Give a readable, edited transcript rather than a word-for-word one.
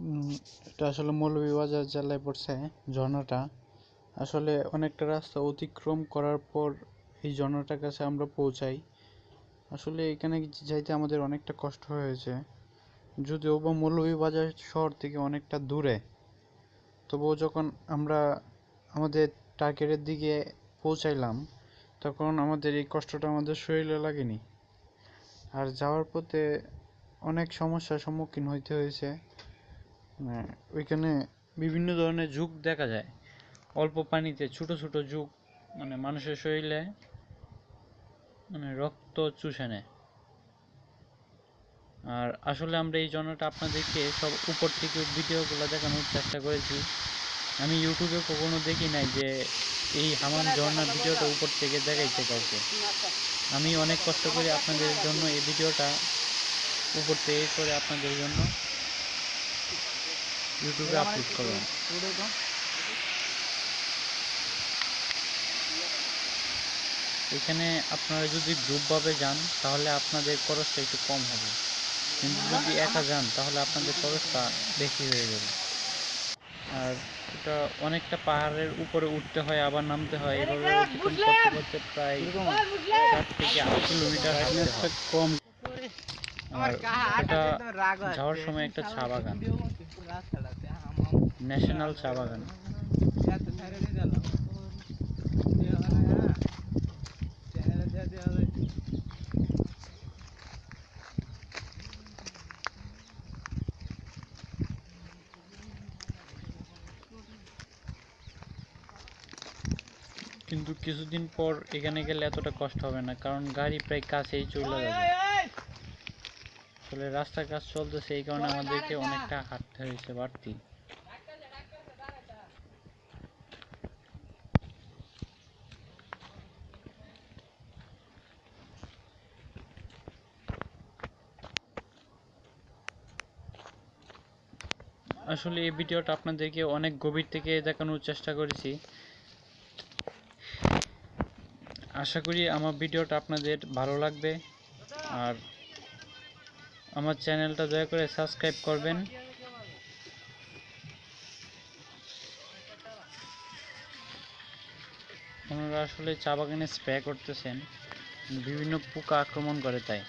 উম, এটা আসলে মৌলভীবাজার জেলায় পড়ছে ঝর্ণাটা। আসলে অনেকটা রাস্তা অতিক্রম করার পর এই ঝর্ণাটার কাছে আমরা পৌঁছাই। আসলে এখানে যাইতে আমাদের অনেকটা কষ্ট হয়েছে, যদিও বা মৌলভীবাজার শহর থেকে অনেকটা দূরে, তবুও যখন আমরা আমাদের টার্গেটের দিকে পৌঁছাইলাম তখন আমাদের এই কষ্টটা আমাদের শরীরে লাগেনি। আর যাওয়ার পথে অনেক সমস্যার সম্মুখীন হইতে হয়েছে। মানে ওইখানে বিভিন্ন ধরনের ঝুঁক দেখা যায়, অল্প পানিতে ছোট ছোট ঝুঁক, মানে মানুষের শরীরে মানে রক্ত চুষে নেয়। আর আসলে আমরা এই জন্যটা আপনাদেরকে সব উপর থেকে ভিডিওগুলো দেখানোর চেষ্টা করেছি। আমি ইউটিউবে কখনো দেখি নাই যে এই হামাম ঝর্ণার ভিডিওটা উপর থেকে দেখাইছে কাউকে। আমি অনেক কষ্ট করে আপনাদের জন্য এই ভিডিওটা উপর থেকে করে আপনাদের জন্য ইউটিউবে আপলোড করলাম। এখানে আপনারা যদি গ্রুপভাবে যান তাহলে আপনাদের খরচটা একটু কম হবে, কিন্তু যদি একা যান তাহলে আপনাদের খরচটা বেশি হয়ে যাবে। আর এটা অনেকটা পাহাড়ের উপরে উঠতে হয় আবার নামতে হয়, এভাবে অতিক্রম করতে করতে প্রায় 4 থেকে 8 কিলোমিটার হাঁটতে হয়। কম। আর এটা যাওয়ার সময় একটা চা বাগান, ন্যাশনাল চা বাগান। কিন্তু কিছুদিন পর এখানে গেলে এতটা কষ্ট হবে না, কারণ গাড়ি প্রায় কাছেই চলে যাবে। আসলে রাস্তার কাজ চলতেছে, এই কারণে আমাদেরকে অনেকটা হাঁটতে হয়েছে বাড়তি। আসলে এই ভিডিওটা আপনাদেরকে অনেক গভীর থেকে দেখানোর চেষ্টা করেছি। আশা করি আমার ভিডিওটা আপনাদের ভালো লাগবে। আর আমার চ্যানেলটা দয়া করে সাবস্ক্রাইব করবেন। ওনারা আসলে চা বাগানে স্প্রে করতেছেন, বিভিন্ন পোকা আক্রমণ করে তাই।